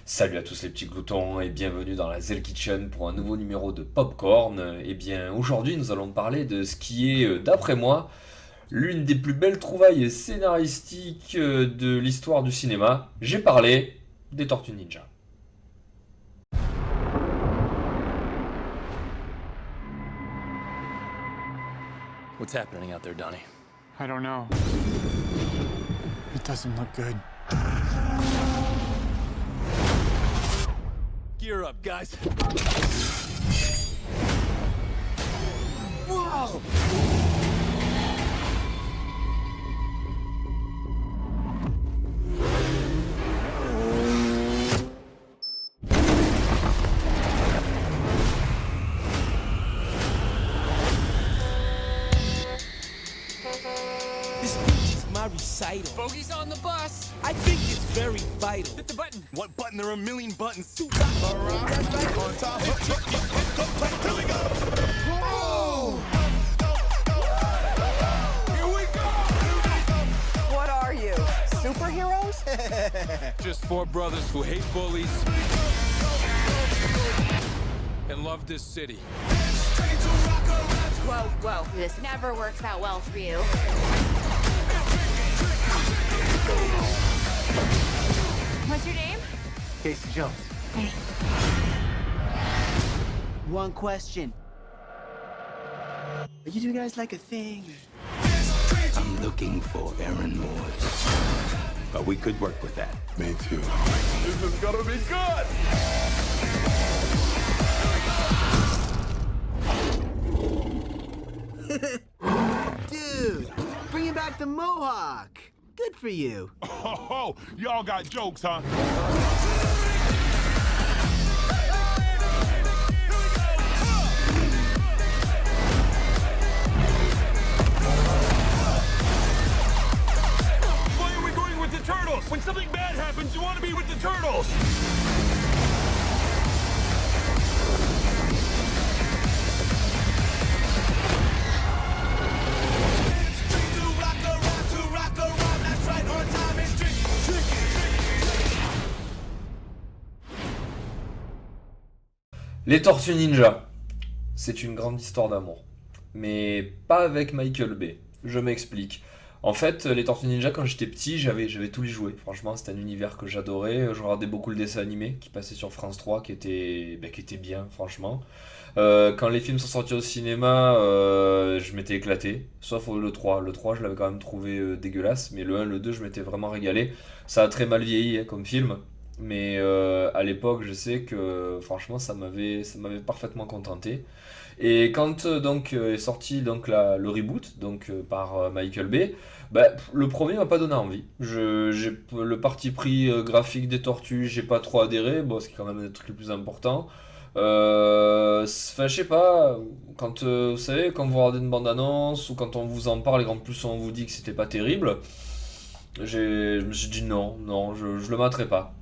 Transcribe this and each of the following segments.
Salut à tous les petits gloutons et bienvenue dans la Zell Kitchen pour un nouveau numéro de Popcorn. Eh bien, aujourd'hui, nous allons parler de ce qui est, d'après moi, l'une des plus belles trouvailles scénaristiques de l'histoire du cinéma. J'ai parlé des Tortues Ninja. What's happening out there, Donnie? I don't know. It doesn't look good. Gear up, guys. Whoa! This speech is my recital. Bogey's on the bus. I think it's very vital. Hit the button. What button? There are a million buttons. On top. Here we go. What are you, superheroes? Just four brothers who hate bullies and love this city. Whoa, whoa. This never works out well for you. What's your name? Casey Jones. Hey. One question. Are you two guys like a thing? I'm looking for Aaron Moores. But we could work with that. Me too. This is gonna be good. Dude, bringing back the mohawk. Good for you. Oh, y'all got jokes, huh? Why are we going with the turtles? When something bad happens, you want to be with the turtles. Les Tortues Ninja, c'est une grande histoire d'amour. Mais pas avec Michael Bay. Je m'explique. En fait, les Tortues Ninja, quand j'étais petit, j'avais tous les jouets. Franchement, c'était un univers que j'adorais. Je regardais beaucoup le dessin animé qui passait sur France 3, qui était bien, franchement. Quand les films sont sortis au cinéma, je m'étais éclaté. Sauf le 3. Le 3, je l'avais quand même trouvé dégueulasse. Mais le 1, le 2, je m'étais vraiment régalé. Ça a très mal vieilli hein, comme film. Mais à l'époque, je sais que franchement, ça m'avait parfaitement contenté. Et quand est sorti le reboot par Michael Bay, bah, le premier m'a pas donné envie. J'ai le parti pris graphique des tortues, j'ai pas trop adhéré, bon, ce qui est quand même un des trucs les plus importants. Enfin, je sais pas, quand vous savez, quand vous regardez une bande-annonce ou quand on vous en parle et qu'en plus on vous dit que c'était pas terrible, je me suis dit non, non, je le mettrai pas.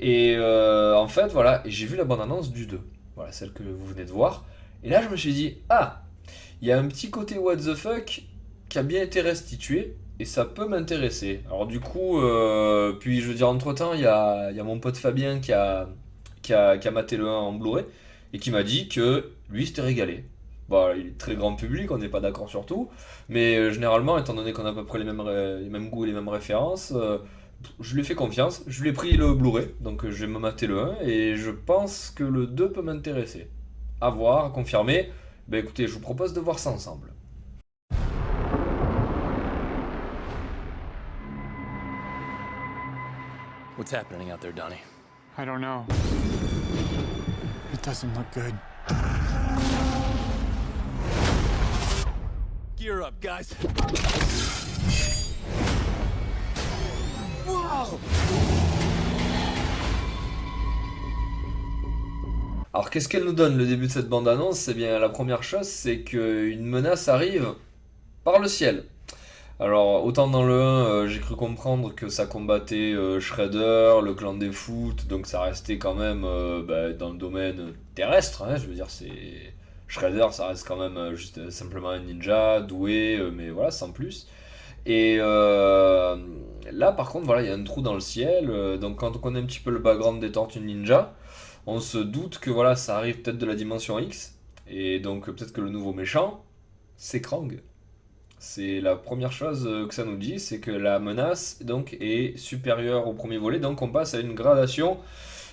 Et en fait, voilà, et j'ai vu la bande-annonce du 2, voilà, celle que vous venez de voir. Et là, je me suis dit, ah, il y a un petit côté what the fuck qui a bien été restitué, et ça peut m'intéresser. Alors du coup, puis je veux dire, entre-temps, il y a mon pote Fabien qui a maté le 1 en Blu-ray, et qui m'a dit que lui, s'était régalé. Bon, il est très grand public, on n'est pas d'accord sur tout, mais généralement, étant donné qu'on a à peu près les mêmes goûts et les mêmes références, je lui ai fait confiance, je lui ai pris le Blu-ray, donc je vais me mater le 1, et je pense que le 2 peut m'intéresser. À voir, à confirmer. Ben écoutez, je vous propose de voir ça ensemble. What's happening out there, Donnie? I don't know. It doesn't look good. Gear up, guys. Whoa! Alors qu'est-ce qu'elle nous donne le début de cette bande-annonce? Eh bien la première chose c'est qu'une menace arrive par le ciel. Alors autant dans le 1 j'ai cru comprendre que ça combattait Shredder, le clan des foot, donc ça restait quand même dans le domaine terrestre, hein, je veux dire c'est... Shredder ça reste quand même juste simplement un ninja doué, mais voilà sans plus. Et là, par contre, voilà, il y a un trou dans le ciel. Donc, quand on connaît un petit peu le background des Tortues Ninja, on se doute que voilà, ça arrive peut-être de la dimension X. Et donc, peut-être que le nouveau méchant, c'est Krang. C'est la première chose que ça nous dit, c'est que la menace donc est supérieure au premier volet, donc on passe à une gradation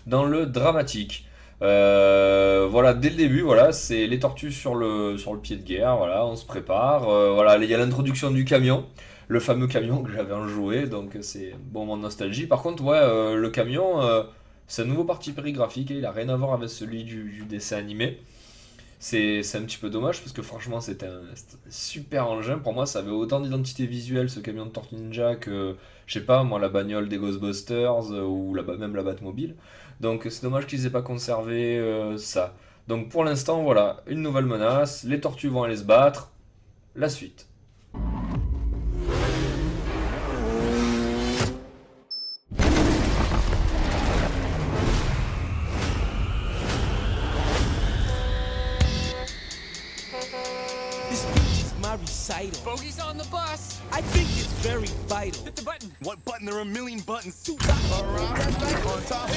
dans le dramatique. Voilà, dès le début, voilà, c'est les tortues sur le pied de guerre, voilà, on se prépare. Voilà, il y a l'introduction du camion, le fameux camion que j'avais en joué, donc c'est bon moment de nostalgie. Par contre, ouais, le camion, c'est un nouveau parti pris graphique, et il a rien à voir avec celui du dessin animé. C'est un petit peu dommage parce que franchement c'était un super engin. Pour moi ça avait autant d'identité visuelle ce camion de Tortue Ninja que, je sais pas moi, la bagnole des Ghostbusters ou même la Batmobile. Donc c'est dommage qu'ils aient pas conservé ça. Donc pour l'instant voilà, une nouvelle menace, les tortues vont aller se battre, la suite. This speech is my recital. Bogey's on the bus. I think it's very vital. Hit the button. What button? There are a million buttons. On top.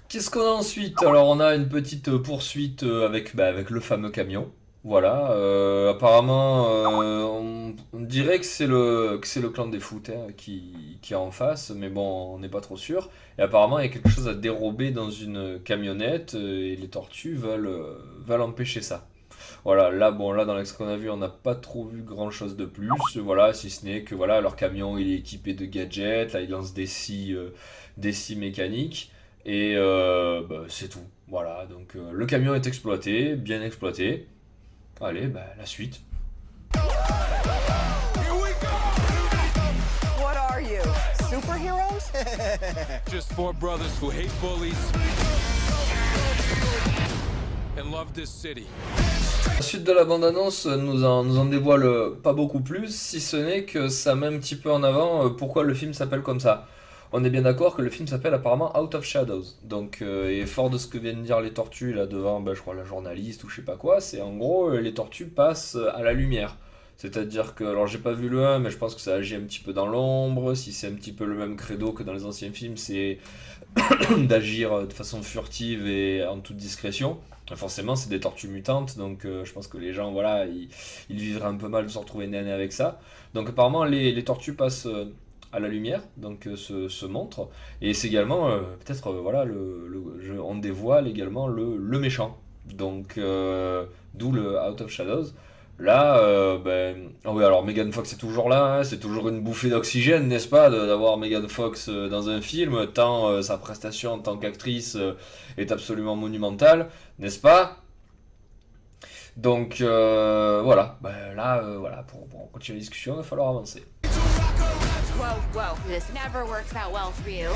Qu'est-ce qu'on a ensuite? Alors on a une petite poursuite avec le fameux camion. Voilà, apparemment on dirait que c'est le clan des foot hein, qui est en face, mais bon on n'est pas trop sûr. Et apparemment il y a quelque chose à dérober dans une camionnette et les tortues veulent empêcher ça. Voilà, là dans l'extrait qu'on a vu, on n'a pas trop vu grand chose de plus, voilà, si ce n'est que voilà, leur camion il est équipé de gadgets, là il lance des scies mécaniques, et c'est tout. Voilà, donc le camion est exploité, bien exploité. Allez, la suite. What are you, superheroes? Just four brothers who hate bullies and love this city. La suite de la bande-annonce nous en dévoile pas beaucoup plus, si ce n'est que ça met un petit peu en avant pourquoi le film s'appelle comme ça. On est bien d'accord que le film s'appelle apparemment Out of Shadows. Donc, et fort de ce que viennent dire les tortues là devant, je crois la journaliste ou je sais pas quoi, c'est en gros les tortues passent à la lumière. C'est-à-dire que, alors j'ai pas vu le 1, mais je pense que ça agit un petit peu dans l'ombre. Si c'est un petit peu le même credo que dans les anciens films, c'est d'agir de façon furtive et en toute discrétion. Forcément, c'est des tortues mutantes, donc je pense que les gens, voilà, ils vivraient un peu mal de se retrouver nez à nez avec ça. Donc apparemment, les tortues passent à la lumière, donc se montre, et c'est également peut-être voilà on dévoile également le méchant, donc d'où le Out of Shadows. Là oui, alors Megan Fox est toujours là, hein, c'est toujours une bouffée d'oxygène, n'est-ce pas, d'avoir Megan Fox dans un film, tant sa prestation en tant qu'actrice est absolument monumentale, n'est-ce pas? Donc voilà, là voilà, pour continuer la discussion il va falloir avancer. Whoa. This never works out well for you.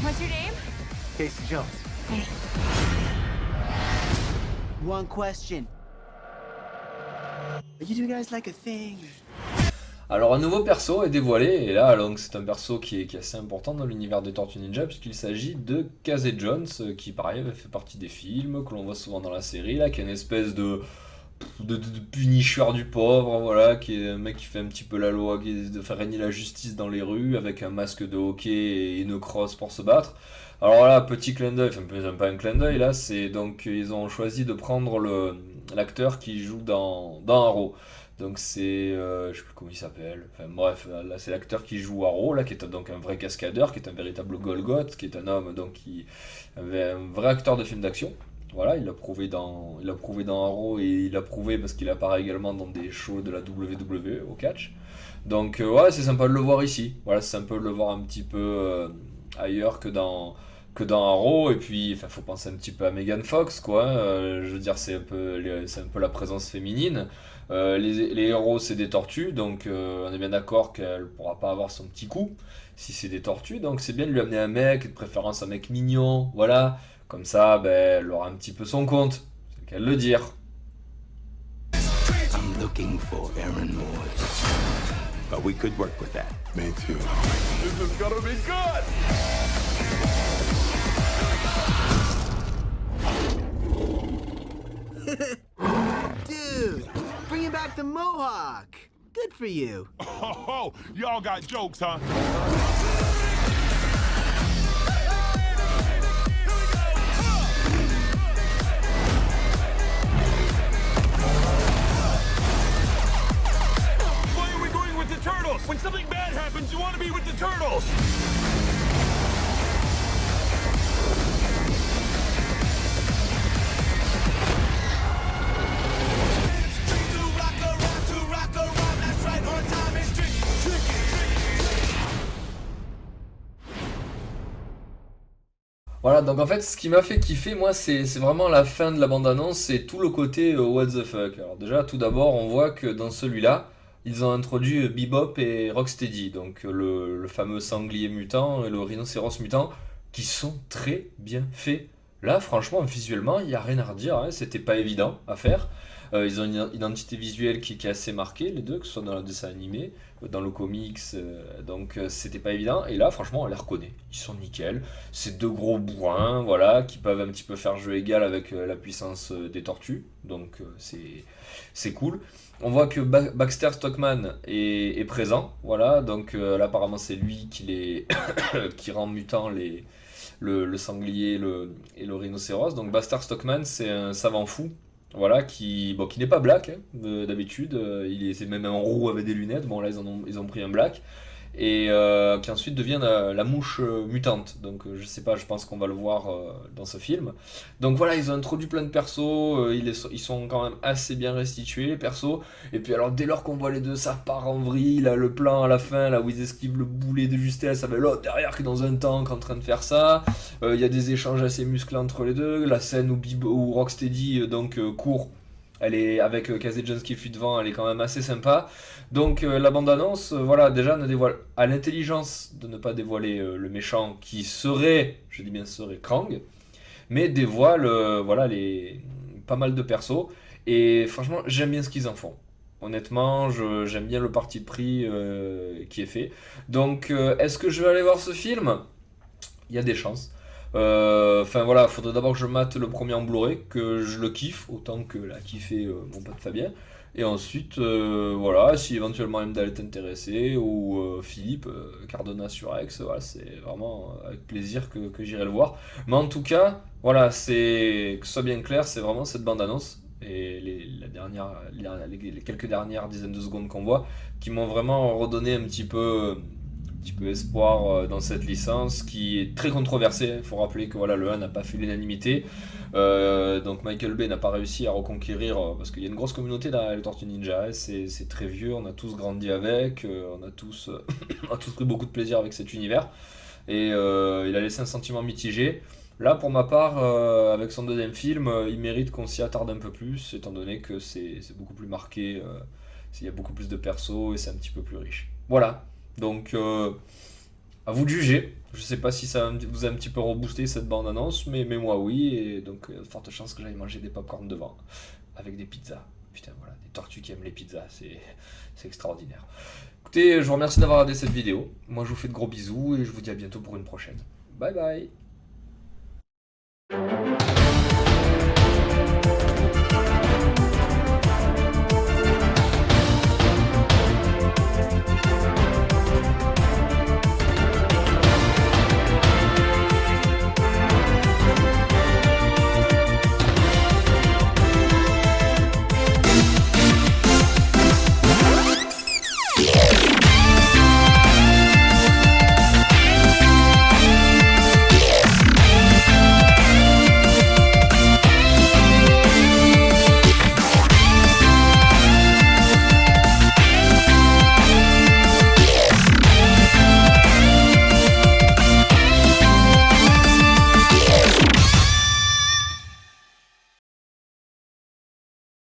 What's your name? Casey Jones. Hey. One question. You two guys like a thing? Alors un nouveau perso est dévoilé, et là donc c'est un perso qui est assez important dans l'univers des Tortues Ninja, puisqu'il s'agit de Casey Jones, qui pareil avait fait partie des films, que l'on voit souvent dans la série, là, qui est une espèce de punicheur du pauvre, voilà, qui est un mec qui fait un petit peu la loi, qui est de faire régner la justice dans les rues, avec un masque de hockey et une crosse pour se battre. Alors là, petit clin d'œil, enfin pas un clin d'œil, là, c'est donc ils ont choisi de prendre l'acteur qui joue dans Arrow. Donc c'est, je sais plus comment il s'appelle, enfin bref, là c'est l'acteur qui joue Arrow, là, qui est donc un vrai cascadeur, qui est un véritable Golgoth, qui est un homme donc qui avait un vrai acteur de film d'action. Voilà, il l'a prouvé dans Arrow, et il l'a prouvé parce qu'il apparaît également dans des shows de la WWE au catch. Donc ouais, c'est sympa de le voir ici. Voilà, c'est sympa de le voir un petit peu ailleurs que dans Arrow. Et puis faut penser un petit peu à Megan Fox, quoi. Je veux dire, c'est un peu la présence féminine. Les héros, c'est des tortues, donc on est bien d'accord qu'elle pourra pas avoir son petit coup si c'est des tortues. Donc c'est bien de lui amener un mec, de préférence un mec mignon, voilà. Comme ça, elle aura un petit peu son compte, c'est qu'à le dire. I'm looking for Aaron Moores. But we could work with that. Me too. This is gonna be good. Dude, bringing back the mohawk. Good for you. Oh, y'all got jokes, huh? Why are we going with the turtles? When something bad happens, you want to be with the turtles. Voilà, donc en fait, ce qui m'a fait kiffer, moi, c'est vraiment la fin de la bande-annonce, c'est tout le côté what the fuck. Alors déjà, tout d'abord, on voit que dans celui-là, ils ont introduit Bebop et Rocksteady, donc le fameux sanglier mutant et le rhinocéros mutant, qui sont très bien faits. Là, franchement, visuellement, il n'y a rien à redire, hein, c'était pas évident à faire. Ils ont une identité visuelle qui est assez marquée, les deux, que ce soit dans le dessin animé, dans le comics, donc c'était pas évident. Et là, franchement, on les reconnaît, ils sont nickel. C'est deux gros bourrins, voilà, qui peuvent un petit peu faire jeu égal avec la puissance des tortues, donc c'est cool. On voit que Baxter Stockman est présent, voilà, donc là, apparemment, c'est lui qui rend mutant le sanglier et le rhinocéros. Donc Baxter Stockman, c'est un savant fou, voilà, qui n'est pas black, hein, d'habitude, c'est même en roux avec des lunettes, bon là ils ont pris un black, et qui ensuite devient la mouche mutante, donc je sais pas, je pense qu'on va le voir dans ce film. Donc voilà, ils ont introduit plein de persos, ils sont quand même assez bien restitués les persos, et puis alors dès lors qu'on voit les deux, ça part en vrille, là, le plan à la fin, là où ils esquivent le boulet de justesse, avec l'autre derrière qui est dans un tank en train de faire ça, il y a des échanges assez musclés entre les deux, la scène où Rocksteady court, elle est avec Casey Jones qui fuit devant, elle est quand même assez sympa. Donc la bande-annonce, voilà, déjà ne dévoile à l'intelligence de ne pas dévoiler le méchant qui serait, je dis bien serait Krang, mais dévoile voilà pas mal de persos. Et franchement, j'aime bien ce qu'ils en font. Honnêtement, j'aime bien le parti pris qui est fait. Donc est-ce que je vais aller voir ce film ? Il y a des chances. Enfin voilà, faudrait d'abord que je mate le premier en Blu-ray, que je le kiffe autant que l'a kiffé mon pote Fabien, et ensuite voilà, si éventuellement Emdal est intéressé, ou Philippe Cardona sur X, voilà, c'est vraiment avec plaisir que j'irai le voir. Mais en tout cas, voilà, que ce soit bien clair, c'est vraiment cette bande-annonce et les quelques dernières dizaines de secondes qu'on voit qui m'ont vraiment redonné un petit peu espoir dans cette licence qui est très controversée. Il faut rappeler que voilà, le 1 n'a pas fait l'unanimité, donc Michael Bay n'a pas réussi à reconquérir, parce qu'il y a une grosse communauté dans les Tortues Ninja, hein, c'est très vieux, on a tous grandi avec, on a tous pris beaucoup de plaisir avec cet univers, et il a laissé un sentiment mitigé. Là, pour ma part, avec son deuxième film, il mérite qu'on s'y attarde un peu plus, étant donné que c'est beaucoup plus marqué, il y a beaucoup plus de persos et c'est un petit peu plus riche. Voilà. Donc, à vous de juger. Je sais pas si ça vous a un petit peu reboosté cette bande-annonce, mais moi oui, et donc forte chance que j'aille manger des pop-corn devant, avec des pizzas. Putain, voilà, des tortues qui aiment les pizzas, c'est extraordinaire. Écoutez, je vous remercie d'avoir regardé cette vidéo. Moi, je vous fais de gros bisous, et je vous dis à bientôt pour une prochaine. Bye bye.